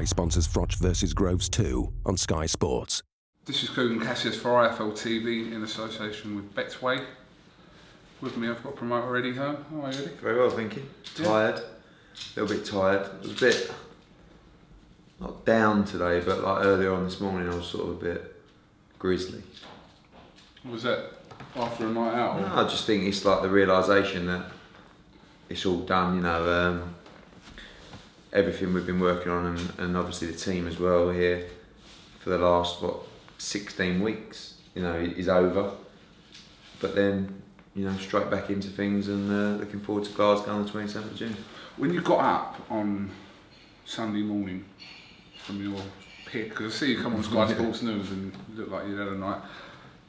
sponsors Froch vs Groves 2 on Sky Sports. This is Coogan Cassius for IFL TV in association with Betway. With me I've got promoter Eddie Hearn. How are you, Eddie? Very well, thank you. Tired, a little bit tired. I was a bit, not down today, but like earlier on this morning I was sort of a bit grisly. Was that after a night out? No, I just think it's like the realisation that it's all done, you know, everything we've been working on and obviously the team as well here for the last, 16 weeks, you know, is over. But then, you know, straight back into things and looking forward to Glasgow on the 27th of June. When you got up on Sunday morning from your pick, because I see you come on Sky Sports News and you look like you'd had a night,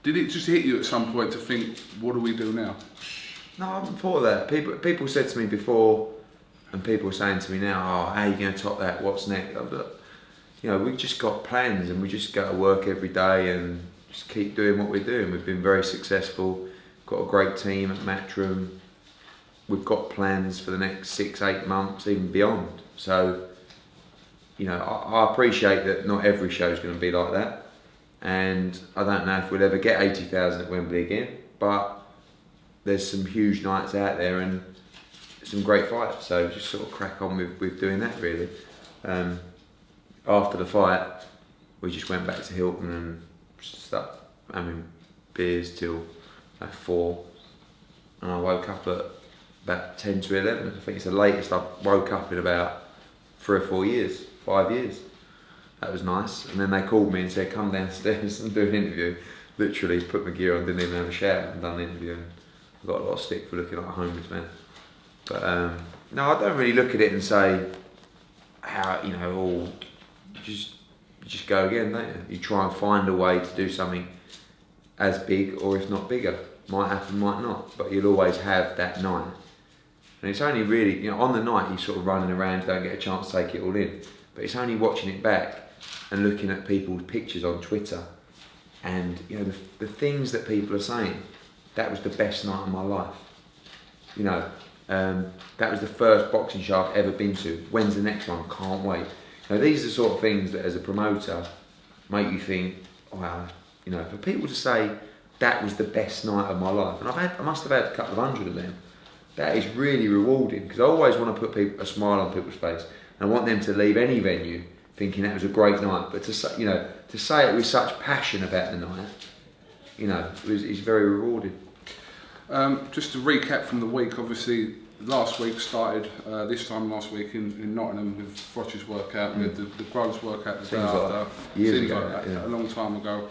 did it just hit you at some point to think, what do we do now? No, I haven't thought of that. People said to me before, and people are saying to me now, oh, how are you going to top that? What's next? But, you know, we've just got plans and we just go to work every day and just keep doing what we're doing. We've been very successful, got a great team at Matchroom. We've got plans for the next 6-8 months, even beyond. So, you know, I appreciate that not every show is going to be like that. And I don't know if we'll ever get 80,000 at Wembley again, but there's some huge nights out there and some great fights, so just sort of crack on with doing that really. After the fight, we just went back to Hilton and started having beers till 4, and I woke up at about 10 to 11. I think it's the latest I've woke up in about 3 or 4 years, 5 years. That was nice. And then they called me and said, come downstairs and do an interview. Literally put my gear on, didn't even have a shower and done the interview. And I got a lot of stick for looking like a homeless man. But no, I don't really look at it and say how, you know, you just go again, don't you? You try and find a way to do something as big or if not bigger. Might happen, might not, but you'll always have that night. And it's only really, you know, on the night you're sort of running around, don't get a chance to take it all in. But it's only watching it back and looking at people's pictures on Twitter and, you know, the things that people are saying. That was the best night of my life. You know, that was the first boxing show I've ever been to. When's the next one? Can't wait. Now these are the sort of things that as a promoter make you think, wow, you know, for people to say that was the best night of my life, and I must have had a couple of hundred of them. That is really rewarding because I always want to put a smile on people's face, and I want them to leave any venue thinking that was a great night. But to say, you know, to say it with such passion about the night, you know, is very rewarding. Just to recap from the week, obviously last week started this time last week in Nottingham with Froch's workout. We had the Groves workout the day after. Years ago, like that, a long time ago.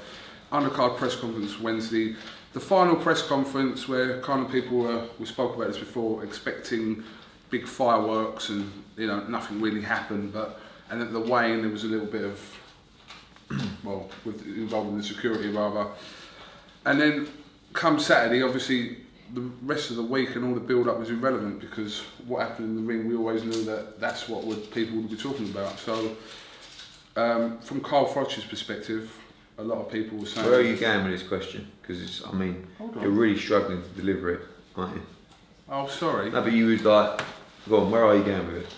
Undercard press conference Wednesday. The final press conference where kind of people were, we spoke about this before, expecting big fireworks and, you know, nothing really happened. And at the weigh-in there was a little bit of, well, involving the security rather. And then come Saturday, obviously the rest of the week and all the build-up was irrelevant because what happened in the ring, we always knew that that's what people would be talking about. So, from Carl Froch's perspective, a lot of people were saying... Where are you going with this question? Because, I mean, you're really struggling to deliver it, aren't you? Oh, sorry. No, but you would like... Go on, where are you going with it?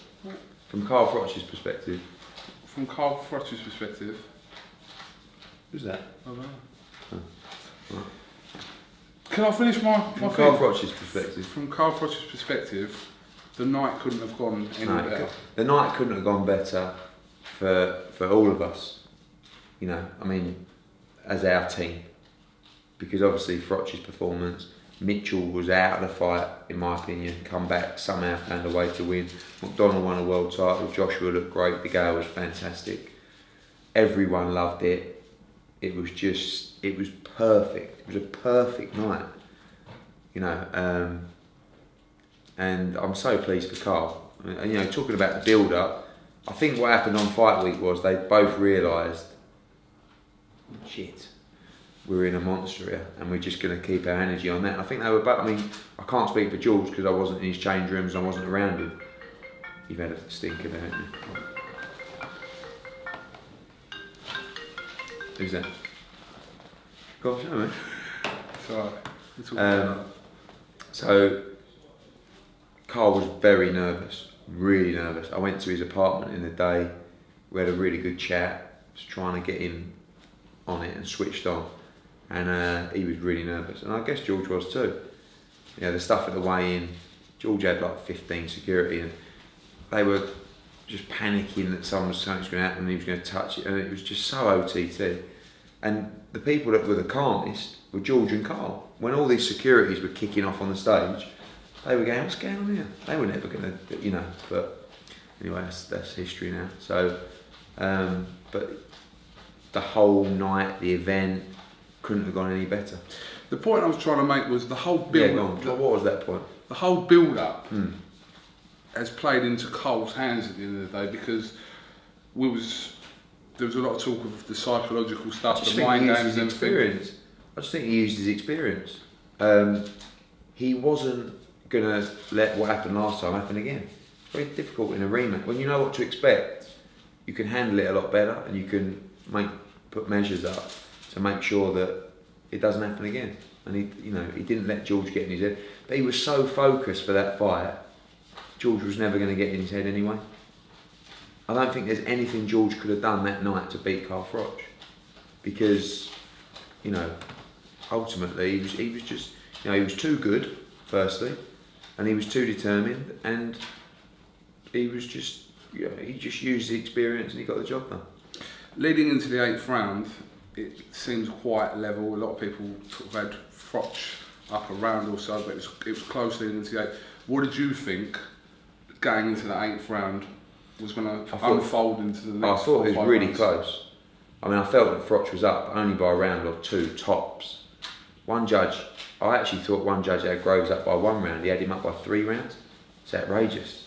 From Carl Froch's perspective. From Carl Froch's perspective... Who's that? I don't know. Oh, right. Can I finish my From Carl Froch's perspective. From Carl Froch's perspective, the night couldn't have gone any better. The night couldn't have gone better for all of us. You know, I mean, as our team. Because obviously Froch's performance, Mitchell was out of the fight, in my opinion, come back, somehow found a way to win. McDonald won a world title, Joshua looked great, Degale was fantastic. Everyone loved it. It was perfect. It was a perfect night, you know. And I'm so pleased for Carl. And, you know, talking about the build-up, I think what happened on fight week was they both realised, shit, we're in a monster here, and we're just going to keep our energy on that. And I think they were both. I mean, I can't speak for George because I wasn't in his change rooms and I wasn't around him. You've had a stinker, haven't you? Who's that? Gosh, I don't know. Sorry. So, Carl was very nervous, really nervous. I went to his apartment in the day we had a really good chat, was trying to get him on it and switched on, and he was really nervous, and I guess George was too. You know, the stuff at the weigh-in, George had like 15 security, and they were just panicking that something was going to happen and he was going to touch it, and it was just so OTT. And the people that were the calmest were George and Carl. When all these securities were kicking off on the stage, they were going, what's going on here? They were never going to, you know, but anyway, that's history now. So, but the whole night, the event, couldn't have gone any better. The point I was trying to make was the whole build. Yeah, go on. What was that point? The whole build-up has played into Carl's hands at the end of the day, because there was a lot of talk of the psychological stuff, the mind games and experience. I just think he used his experience. He wasn't going to let what happened last time happen again. It's very difficult in a rematch. When you know what to expect, you can handle it a lot better, and you can put measures up to make sure that it doesn't happen again. And he didn't let George get in his head. But he was so focused for that fight, George was never going to get in his head anyway. I don't think there's anything George could have done that night to beat Carl Froch, because, you know, ultimately he was just, you know, he was too good, firstly, and he was too determined, and he was just, you know, he just used the experience and he got the job done. Leading into the 8th round, it seems quite level. A lot of people sort of had Froch up a round or so, but it was close leading into the 8th. What did you think going into the 8th round was going to unfold into the next? I thought it was really close. I mean, I felt that Froch was up only by a round or two tops. I actually thought one judge had Groves up by 1 round. He had him up by 3 rounds. It's outrageous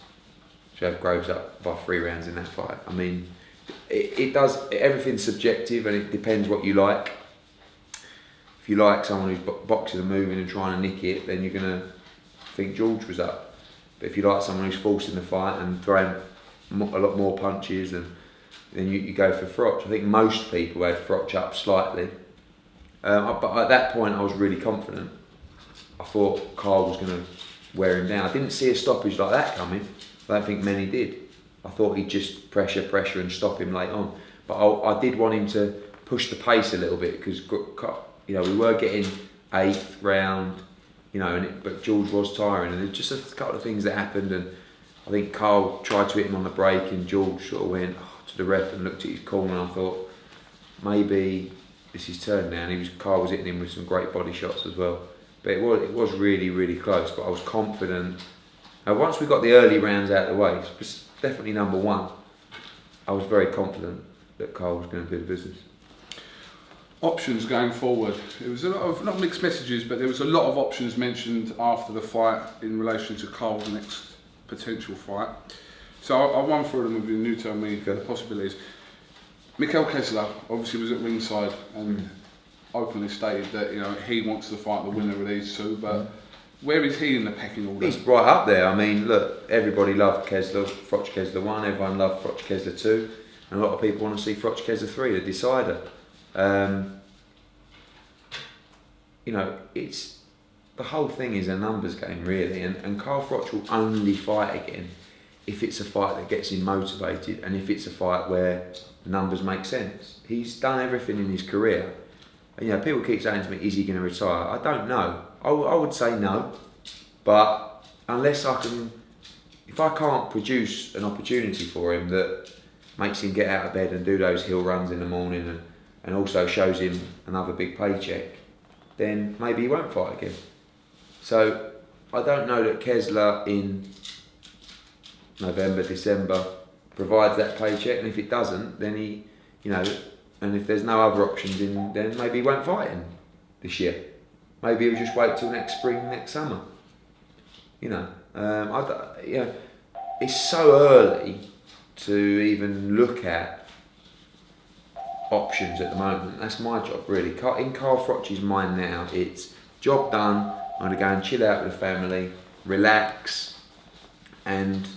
to have Groves up by 3 rounds in that fight. I mean, it does, everything's subjective, and it depends what you like. If you like someone who's boxing and moving and trying to nick it, then you're going to think George was up. But if you like someone who's forcing the fight and throwing a lot more punches, and then you go for Froch. I think most people had Froch up slightly. But at that point I was really confident. I thought Carl was going to wear him down. I didn't see a stoppage like that coming. I don't think many did. I thought he'd just pressure and stop him late on. But I did want him to push the pace a little bit, because, you know, we were getting 8th round, you know, but George was tiring, and there's just a couple of things that happened, and I think Carl tried to hit him on the break, and George sort of went to the ref and looked at his corner, and I thought maybe this is turn now, and Carl was hitting him with some great body shots as well. But it was really, really close, but I was confident. Once we got the early rounds out of the way, it was definitely number 1. I was very confident that Carl was going to do the business. Options going forward. It was a lot of, not mixed messages, but there was a lot of options mentioned after the fight in relation to Carl's next potential fight. So I'll run through them with you, and you tell me the possibilities. Mikkel Kessler obviously was at ringside and openly stated that, you know, he wants to fight the winner of these two, but where is he in the pecking order? He's right up there. I mean, look, everybody loved Kessler, Froch Kessler 1, everyone loved Froch Kessler 2, and a lot of people want to see Froch Kessler 3, the decider. You know, the whole thing is a numbers game, really, and Carl Froch will only fight again if it's a fight that gets him motivated, and if it's a fight where the numbers make sense. He's done everything in his career. And, you know, people keep saying to me, is he going to retire? I don't know. I would say no, but if I can't produce an opportunity for him that makes him get out of bed and do those hill runs in the morning, and also shows him another big paycheck, then maybe he won't fight again. So I don't know that Kessler in November, December provides that paycheck, and if it doesn't, then he, you know, and if there's no other options then maybe he won't fight him this year. Maybe he'll just wait till next spring, next summer. You know, you know, it's so early to even look at options at the moment. That's my job, really. In Carl Froch's mind now, it's job done. I'm going to go and chill out with the family, relax, and,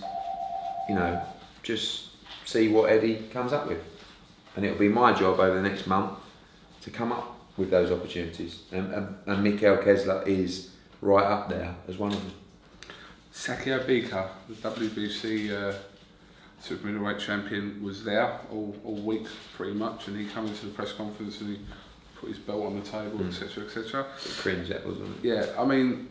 you know, just see what Eddie comes up with. And it'll be my job over the next month to come up with those opportunities. And Mikkel Kessler is right up there as one of them. Sakir Bika, the WBC super middleweight champion, was there all week pretty much, and he came into the press conference and he put his belt on the table, etc., etc. Cringe that, wasn't it? Yeah, I mean,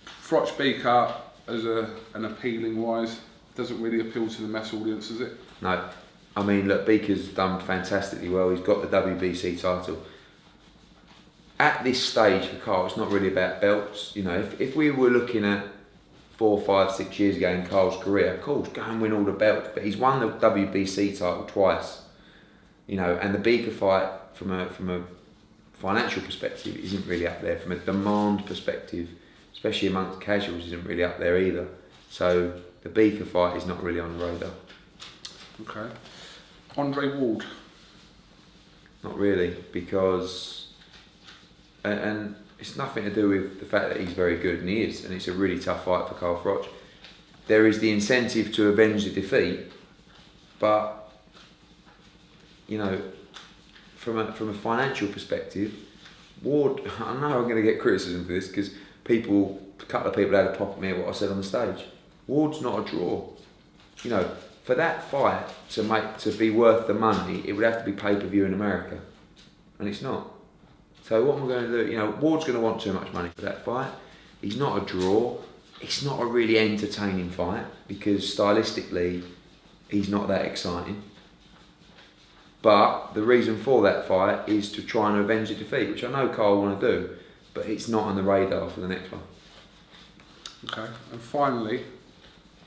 Froch Beaker as an appealing wise doesn't really appeal to the mass audience, does it? No. I mean, look, Beaker's done fantastically well. He's got the WBC title. At this stage for Carl, it's not really about belts. You know, if we were looking at 4, 5, 6 years ago in Carl's career, of course, go and win all the belts. But he's won the WBC title twice. You know, and the Beaker fight from a financial perspective isn't really up there. From a demand perspective, especially amongst casuals, isn't really up there either. So the Beaker fight is not really on the radar. Okay. Andre Ward. Not really, because and it's nothing to do with the fact that he's very good, and he is, and it's a really tough fight for Carl Froch. There is the incentive to avenge the defeat, but you know, from a financial perspective, Ward. I know I'm going to get criticism for this because a couple of people had a pop at me at what I said on the stage. Ward's not a draw. You know, for that fight to be worth the money, it would have to be pay-per-view in America, and it's not. So what am I going to do? You know, Ward's going to want too much money for that fight. He's not a draw. It's not a really entertaining fight because stylistically, he's not that exciting. But the reason for that fight is to try and avenge the defeat, which I know Carl want to do, but it's not on the radar for the next one. Okay, and finally,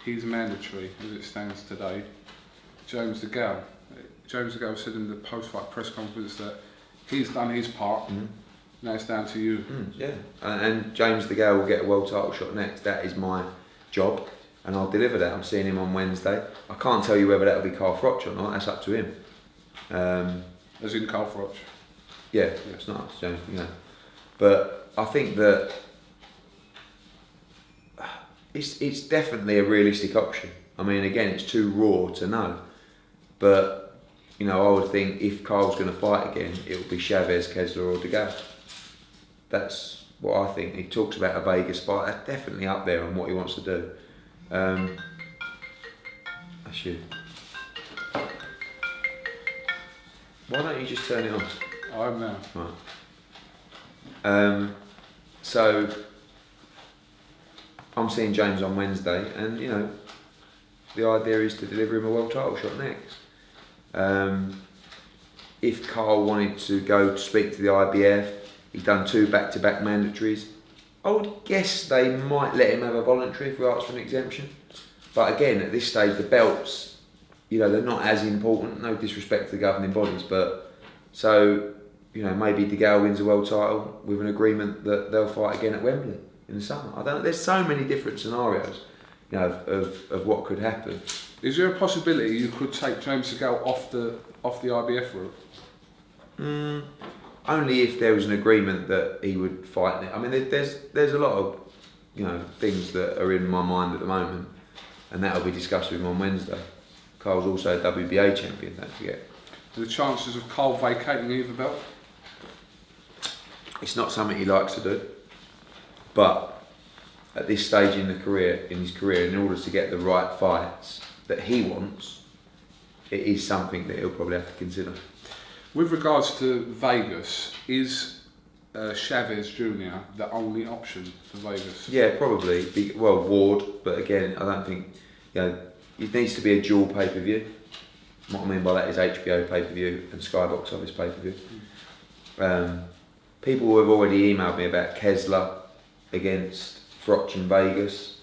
he's mandatory as it stands today. James Degale. James Degale said in the post-fight press conference that he's done his part. Now it's down to you. Yeah, and James Degale will get a world title shot next. That is my job, and I'll deliver that. I'm seeing him on Wednesday. I can't tell you whether that'll be Carl Froch or not. That's up to him. As in Carl Froch? Yeah, it's not up to James. You know, but I think that it's definitely a realistic option. I mean, again, it's too raw to know, but you know, I would think if Carl's going to fight again, it would be Chavez, Kessler, or Degale. That's what I think. He talks about a Vegas fight. That's definitely up there on what he wants to do. That's you. Why don't you just turn it on? I am now. Right. So I'm seeing James on Wednesday, and you know, the idea is to deliver him a world title shot next. If Carl wanted to go to speak to the IBF, he's done 2 back-to-back mandatories. I would guess they might let him have a voluntary if we ask for an exemption. But again, at this stage, the belts, you know, they're not as important. No disrespect to the governing bodies, but so you know, maybe Degale wins a world title with an agreement that they'll fight again at Wembley in the summer. I don't know. There's so many different scenarios, you know, of what could happen. Is there a possibility you could take James Degale off the IBF route? Only if there was an agreement that he would fight. I mean, there's a lot of, you know, things that are in my mind at the moment, and that'll be discussed with him on Wednesday. Carl's also a WBA champion, don't forget. Are the chances of Carl vacating either belt? It's not something he likes to do, but at this stage in his career, in order to get the right fights that he wants, it is something that he'll probably have to consider. With regards to Vegas, is Chavez Jr. the only option for Vegas? Yeah, probably. Well, Ward, but again, I don't think, you know, it needs to be a dual pay-per-view. What I mean by that is HBO pay-per-view and Sky Box Office pay-per-view. People have already emailed me about Kessler against Froch in Vegas,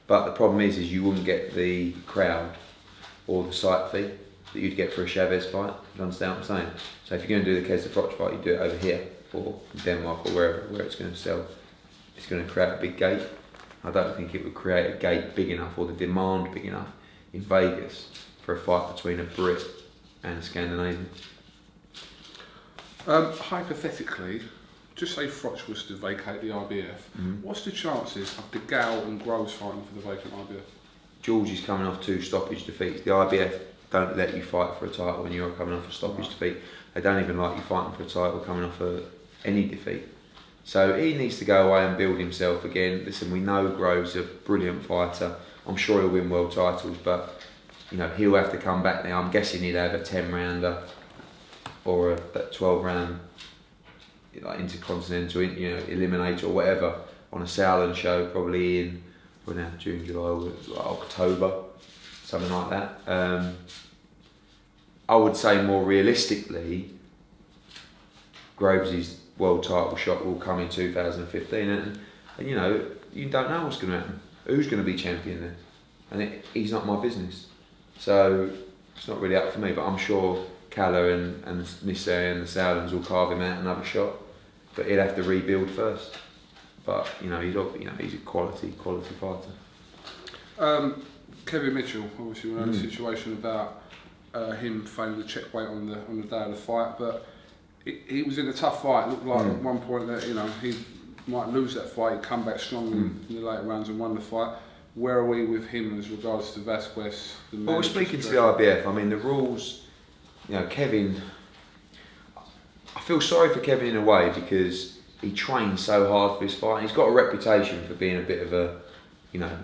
but the problem is you wouldn't get the crowd or the site fee that you'd get for a Chavez fight. You understand what I'm saying? So if you're going to do the Kessler Froch fight, you do it over here or Denmark or wherever where it's going to sell. It's going to create a big gate. I don't think it would create a gate big enough or the demand big enough in Vegas for a fight between a Brit and a Scandinavian. Hypothetically, just say Froch was to vacate the IBF, what's the chances of Degale and Groves fighting for the vacant IBF? George is coming off 2 stoppage defeats. The IBF don't let you fight for a title when you're coming off a stoppage defeat. They don't even like you fighting for a title coming off any defeat. So he needs to go away and build himself again. Listen, we know Groves is a brilliant fighter. I'm sure he'll win world titles, but he'll have to come back now. I'm guessing he'd have a 10 rounder or a 12 round like intercontinental, eliminator or whatever on a Sauerland show, probably in now June, July, like October, something like that. I would say more realistically, Groves' world title shot will come in 2015, and you don't know what's going to happen. Who's going to be champion then? And he's not my business, so it's not really up for me. But I'm sure Calla and Nisse and the Sauerlands will carve him out another shot, but he'll have to rebuild first. But he's a quality fighter. Kevin Mitchell, obviously we know the situation about him failing to check weight on the day of the fight, but he was in a tough fight. It looked like at one point that he might lose that fight. He'd come back strong in the later rounds and won the fight. Where are we with him as regards to Vasquez? Well, we're speaking to the IBF. I mean, the rules. Kevin. I feel sorry for Kevin in a way because he trained so hard for his fight. He's got a reputation for being a bit of a,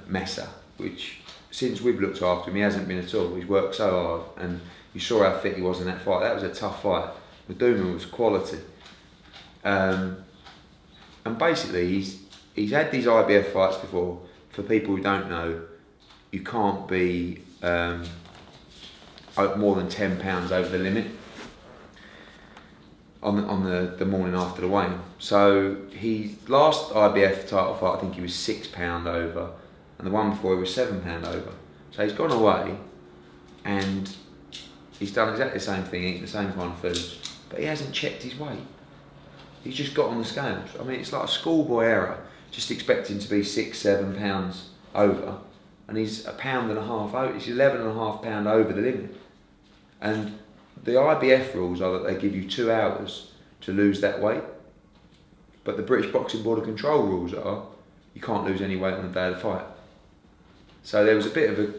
messer. Which since we've looked after him, he hasn't been at all. He's worked so hard, and you saw how fit he was in that fight. That was a tough fight. Maduma was quality. And basically, he's had these IBF fights before. For people who don't know, you can't be more than 10 pounds over the limit on the morning after the weigh-in. So his last IBF title fight, I think he was £6 over, and the one before he was £7 over. So he's gone away, and he's done exactly the same thing, eating the same kind of food, but he hasn't checked his weight. He's just got on the scales. I mean, it's like a schoolboy error. Just expecting to be £6-7 pounds over, and he's £1.5 over. He's £11.5 over the limit. And the IBF rules are that they give you 2 hours to lose that weight, but the British Boxing Board of Control rules are you can't lose any weight on the day of the fight. So there was a bit of a,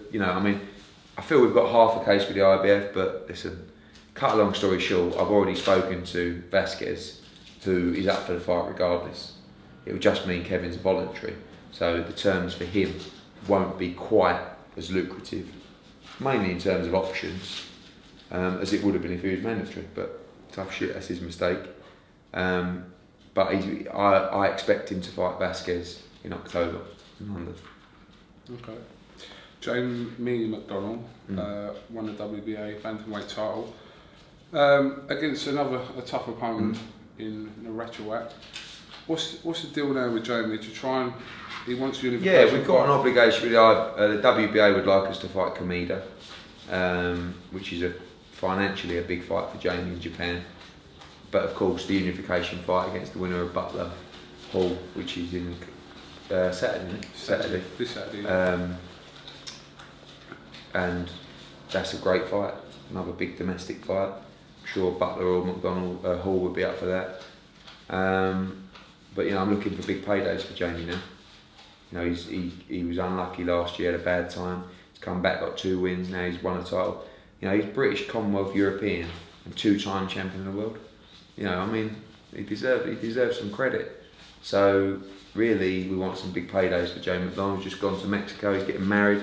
I feel we've got half a case with the IBF, but listen, cut a long story short, I've already spoken to Vasquez, who is up for the fight regardless. It will just mean Kevin's voluntary, so the terms for him won't be quite as lucrative, mainly in terms of options, as it would have been if he was mandatory. But tough shit, that's his mistake. But I expect him to fight Vasquez in October in London. Okay. Jamie McDonnell won the WBA bantamweight title against a tough opponent in Naratchawak. What's the deal now with Jamie to try and he wants unification? Yeah, we've got an obligation with the WBA would like us to fight Kameda, which is financially a big fight for Jamie in Japan. But of course, the unification fight against the winner of Butler Hall, which is in Saturday. This Saturday. Yeah. And that's a great fight. Another big domestic fight. I'm sure Butler or McDonnell Hall would be up for that. But I'm looking for big paydays for Jamie now. He was unlucky last year, had a bad time. He's come back, got 2 wins. Now he's won a title. He's British, Commonwealth, European, and 2-time champion of the world. He deserves some credit. So really, we want some big paydays for Jamie McDonnell. He's just gone to Mexico. He's getting married,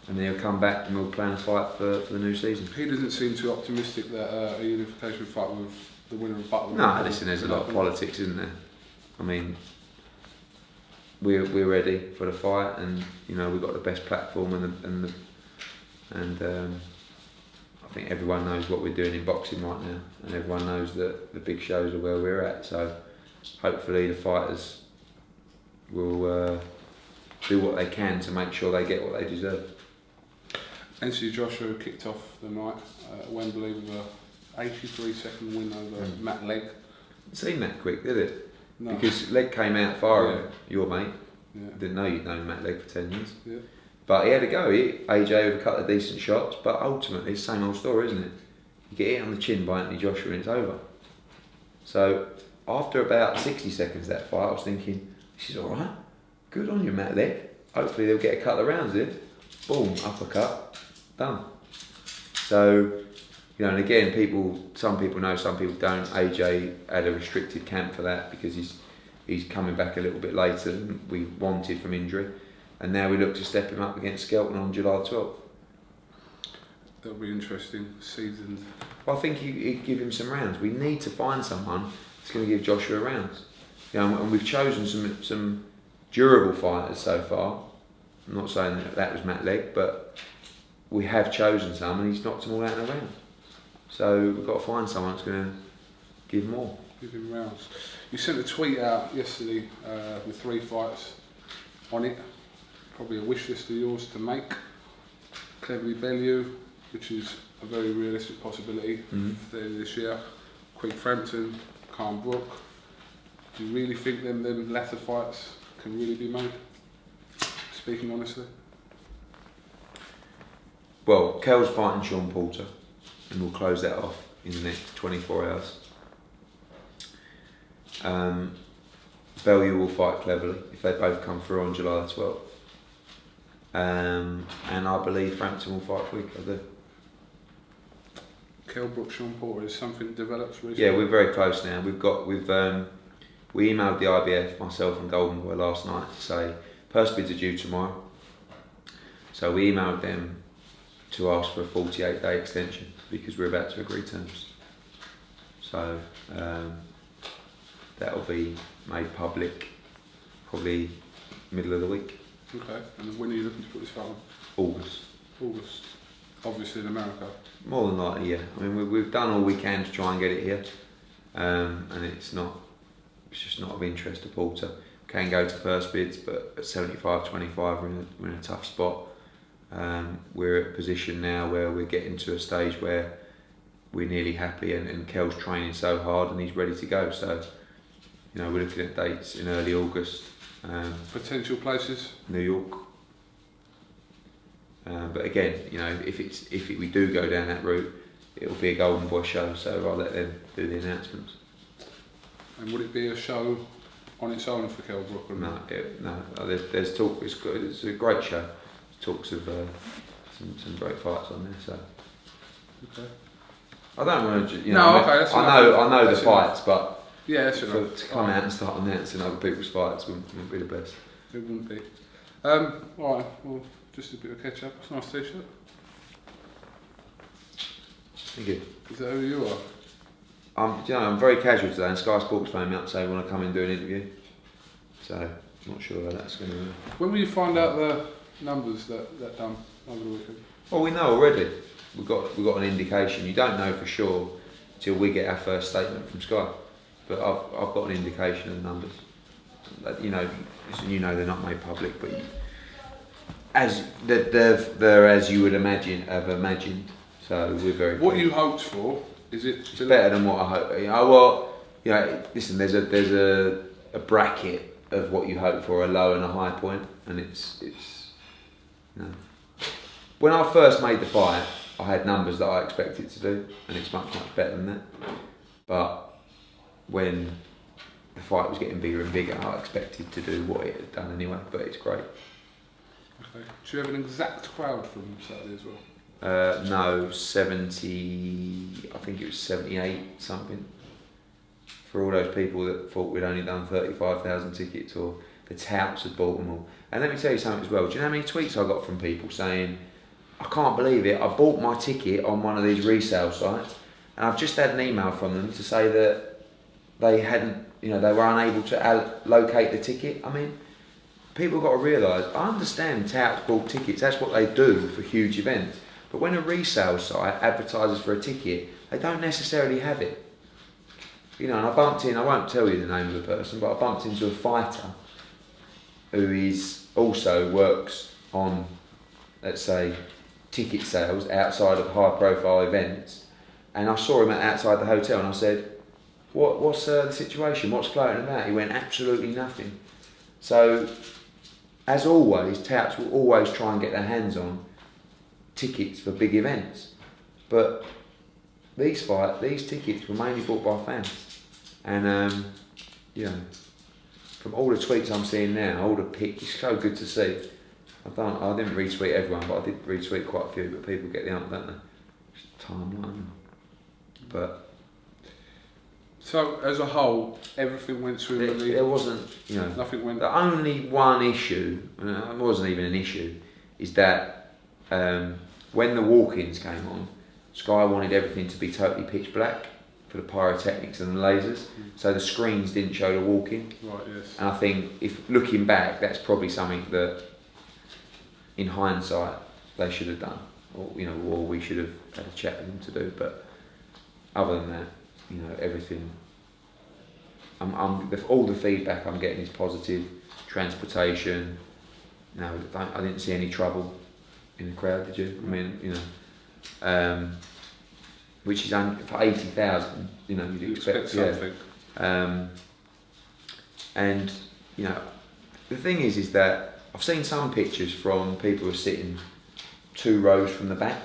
and then he'll come back and we'll plan a fight for the new season. He doesn't seem too optimistic that a unification fight with the winner of Butler. No, listen, there's a lot of politics, isn't there? We're ready for the fight, and we've got the best platform, and I think everyone knows what we're doing in boxing right now, and everyone knows that the big shows are where we're at. So hopefully the fighters will do what they can to make sure they get what they deserve. Anthony Joshua kicked off the night at Wembley with a 83-second win over Matt Legg. It seemed that quick, did it? No. Because Legg came out firing, your mate. Yeah. Didn't know you'd known Matt Legg for 10 years. Yeah. But he had a go. He hit AJ with a couple of decent shots, but ultimately it's the same old story, isn't it? You get hit on the chin by Anthony Joshua and it's over. So after about 60 seconds of that fight, I was thinking, this is alright. Good on you, Matt Legg. Hopefully they'll get a couple of rounds in. Boom, uppercut, done. So, and again, some people know, some people don't. AJ had a restricted camp for that because he's coming back a little bit later than we wanted from injury, and now we look to step him up against Skelton on July 12th. That'll be interesting. Seasons. Well, I think you give him some rounds. We need to find someone that's going to give Joshua rounds. You know, and we've chosen some durable fighters so far. I'm not saying that was Matt Legg, but we have chosen some, and he's knocked them all out in a round. So we've got to find someone that's going to give more. Give him rounds. You sent a tweet out yesterday with 3 fights on it. Probably a wish list of yours to make. Cleverly Bellew, which is a very realistic possibility for this year. Quick Frampton, Calm Brook. Do you really think them latter fights can really be made? Speaking honestly. Well, Kel's fighting Sean Porter, and we'll close that off in the next 24 hours. Bellew will fight Cleverly if they both come through on July the 12th. And I believe Frampton will fight Quick. I do. Kell Brook, Sean Porter, is something developed recently? Yeah, we're very close now. We emailed the IBF, myself and Golden Boy last night to say purse bids are due tomorrow. So we emailed them to ask for a 48-day extension because we're about to agree terms. So that'll be made public probably middle of the week. Okay, and when are you looking to put this fight on? August. August. Obviously in America. More than likely, yeah. I mean, we've done all we can to try and get it here, and it's just not of interest to Porter. Can go to purse bids, but at 75-25 we're in a tough spot. We're at a position now where we're getting to a stage where we're nearly happy, and Kel's training so hard and he's ready to go. So, you know, we're looking at dates in early August. Potential places? New York. But again, you know, if we do go down that route, it'll be a Golden Boy show. So I'll let them do the announcements. And would it be a show on its own for Kell Brook? No. There's talk. It's a great show. There's talks of some great fights on there. So. Okay. I don't want to. I know the fights, but yeah, that's enough. To come out and start announcing other people's fights wouldn't be the best. It wouldn't be. All right. Well, just a bit of catch up. It's a nice t-shirt. Thank you. Is that who you are? I'm very casual today, and Sky Sports phoned me up saying they want to come and do an interview. So I'm not sure how that's going to. When will you find out the numbers that done over the weekend? Well, we know already. We've got an indication. You don't know for sure till we get our first statement from Sky. But I've got an indication of the numbers. You know they're not made public, but they're as you would have imagined. So we're very. What you hoped for is it? It's better than what I hope. Listen. There's a bracket of what you hope for, a low and a high point, and it's. When I first made the fight, I had numbers that I expected to do, and it's much better than that. But when the fight was getting bigger and bigger, I expected to do what it had done anyway. But it's great. Okay. Do you have an exact crowd from Saturday as well? No, 70. I think it was 78 something. For all those people that thought we'd only done 35,000 tickets, or the touts had bought them all. And let me tell you something as well. Do you know how many tweets I got from people saying, "I can't believe it. I bought my ticket on one of these resale sites, and I've just had an email from them to say that they hadn't, they were unable to locate the ticket." I mean, people got to realise. I understand touts bought tickets. That's what they do for huge events. But when a resale site advertises for a ticket, they don't necessarily have it. And I bumped in. I won't tell you the name of the person, but I bumped into a fighter who also works on, let's say, ticket sales outside of high-profile events, and I saw him outside the hotel, and I said, "What's the situation? What's floating about?" He went, "Absolutely nothing." So, as always, touts will always try and get their hands on tickets for big events, but these tickets were mainly bought by fans, and from all the tweets I'm seeing now, all the pics, it's so good to see. I didn't retweet everyone, but I did retweet quite a few. But people get the ump, don't they? Just timeline. But so as a whole, everything went smoothly. There wasn't, nothing went. The only one issue, it wasn't even an issue, is that when the walk-ins came on, Sky wanted everything to be totally pitch black for the pyrotechnics and the lasers, so the screens didn't show the walk-in. Right, yes. And I think, if looking back, that's probably something that, in hindsight, they should have done, or we should have had a chat with them to do. But other than that, everything. All the feedback I'm getting is positive. Transportation. No, I didn't see any trouble in the crowd. Did you? I mean, which is for 80,000. You'd expect something. And the thing is that I've seen some pictures from people who are sitting 2 rows from the back.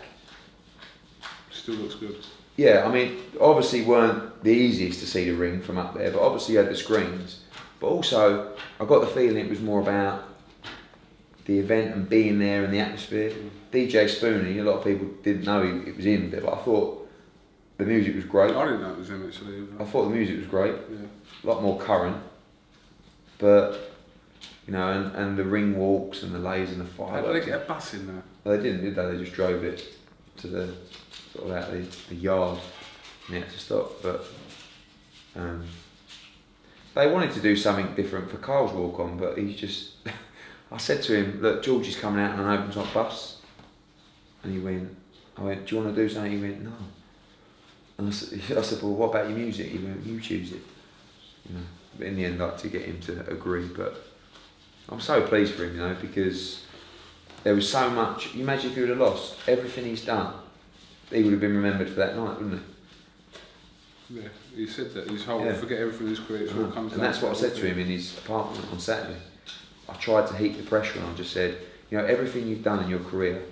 Still looks good. Yeah, I mean, obviously weren't the easiest to see the ring from up there, but obviously you had the screens. But also, I got the feeling it was more about the event and being there and the atmosphere. DJ Spoonie, a lot of people didn't know it was him, but I thought the music was great. I didn't know it was him actually. I thought the music was great. Yeah. A lot more current. But, and the ring walks and the laser and the fire. How did they get a bus in there? Well, they didn't, did they? They just drove it to the sort of out the yard and they had to stop. But they wanted to do something different for Carl's walk on, but he's just. I said to him, "Look, George is coming out on an open top bus," and I went, "Do you want to do something?" He went, "No." And I said, "Well, what about your music?" He went, "You choose it." But in the end, I had to get him to agree. But I'm so pleased for him, because there was so much. You imagine if he would have lost everything he's done, he would have been remembered for that night, wouldn't he? Yeah, he said that his whole forget everything in his career. It all comes. And that's what I said to him in his apartment on Saturday. I tried to heap the pressure on. I just said, everything you've done in your career,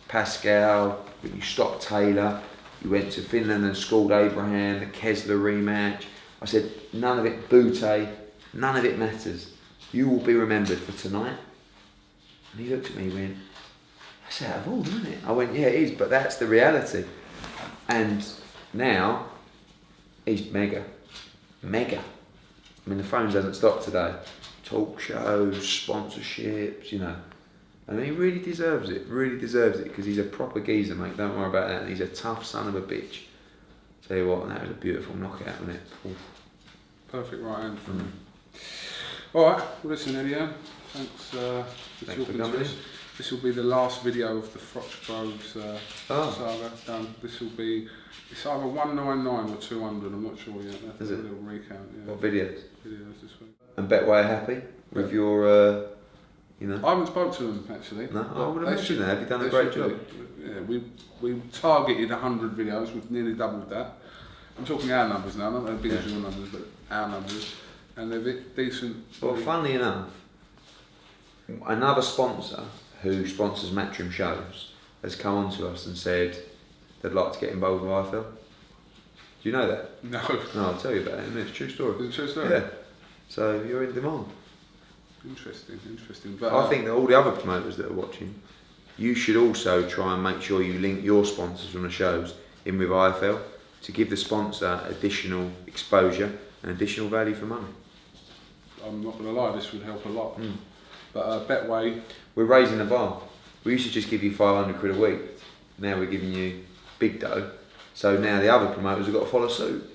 Pascal, you stopped Taylor, you went to Finland and schooled Abraham, the Kessler rematch. I said, none of it, Boutte, none of it matters. You will be remembered for tonight. And he looked at me and went, that's out of order, isn't it? I went, yeah, it is, but that's the reality. And now, he's mega. I mean, the phones hasn't stopped today. Talk shows, sponsorships, And he really deserves it, because he's a proper geezer, mate, don't worry about that. And he's a tough son of a bitch. Tell you what, that was a beautiful knockout, wasn't it? Oof. Perfect right hand from him. Alright, well listen Eddie, thanks for talking to us. This will be the last video of the Froch Groves saga done. This will be, it's either 199 or 200, I'm not sure yet. That's a little recount. Yeah. What videos? Videos this week. And Betway happy with your, I haven't spoke to them actually. No, I would imagine that. Have you done a great job? Yeah, we targeted 100 videos, we've nearly doubled that. I'm talking our numbers now, not as big as your numbers, but our numbers. And they're decent. Well, funnily enough, another sponsor who sponsors Matchroom shows has come on to us and said they'd like to get involved with IFL. Do you know that? No. No, I'll tell you about it. It's a true story. It's a true story? Yeah. So you're in demand. Interesting. But I think that all the other promoters that are watching, you should also try and make sure you link your sponsors from the shows in with IFL to give the sponsor additional exposure and additional value for money. I'm not going to lie, this would help a lot. But Betway... We're raising the bar. We used to just give you 500 quid a week. Now we're giving you big dough. So now the other promoters have got to follow suit.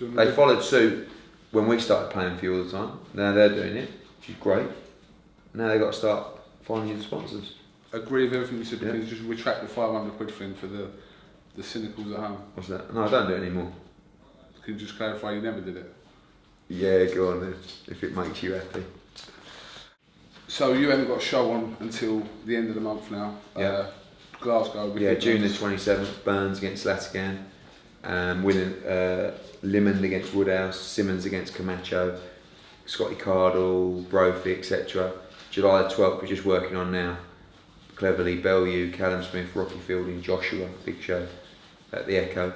They followed suit when we started paying for you all the time. Now they're doing it, which is great. Now they've got to start finding you the sponsors. Agree with everything you said, because just retract the 500 quid thing for the cynicals at home. What's that? No, I don't do it anymore. Can you just clarify you never did it? Yeah, go on then, if it makes you happy. So you haven't got a show on until the end of the month now. Yeah. Glasgow. Yeah, June the 27th, Burns against Latigan, winning Limond against Woodhouse, Simmons against Camacho, Scotty Cardle, Brophy, etc. July the 12th, we're just working on now. Cleverly, Bellew, Callum Smith, Rocky Fielding, Joshua, big show at the Echo,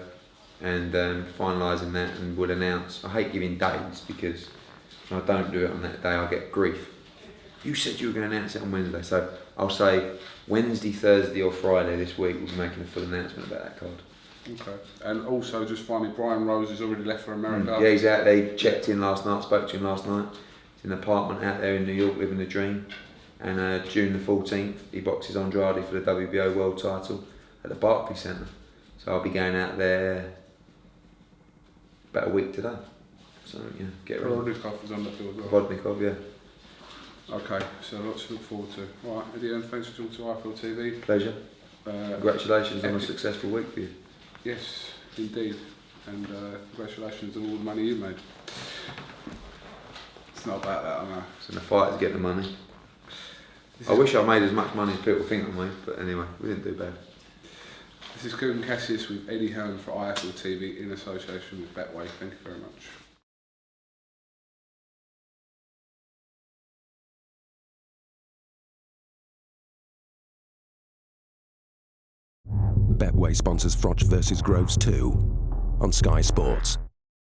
and finalising that, and we'll announce. I hate giving days because if I don't do it on that day, I'll get grief. You said you were going to announce it on Wednesday, so I'll say Wednesday, Thursday or Friday this week we'll be making a full announcement about that card. Okay. And also just finally, Brian Rose has already left for America. Yeah, he's out there. He checked in last night, spoke to him last night. He's in an apartment out there in New York living the dream. And June the 14th he boxes Andrade for the WBO world title. at the Barclays Centre. So I'll be going out there about a week today. So yeah, get ready. Rodnikov is on the field as well. Vodnikov, yeah. Okay, so lots to look forward to. All right, Eddie, and thanks for talking to IFL TV. Pleasure. Congratulations on a epic. successful week for you. Yes, indeed. And congratulations on all the money you made. It's not about that, I know. So the fight is getting the money. I wish I made as much money as people think I made, but anyway, we didn't do bad. This is Kugan Cassius with Eddie Hearn for IFL TV in association with Betway. Thank you very much. Betway sponsors Froch versus Groves 2 on Sky Sports.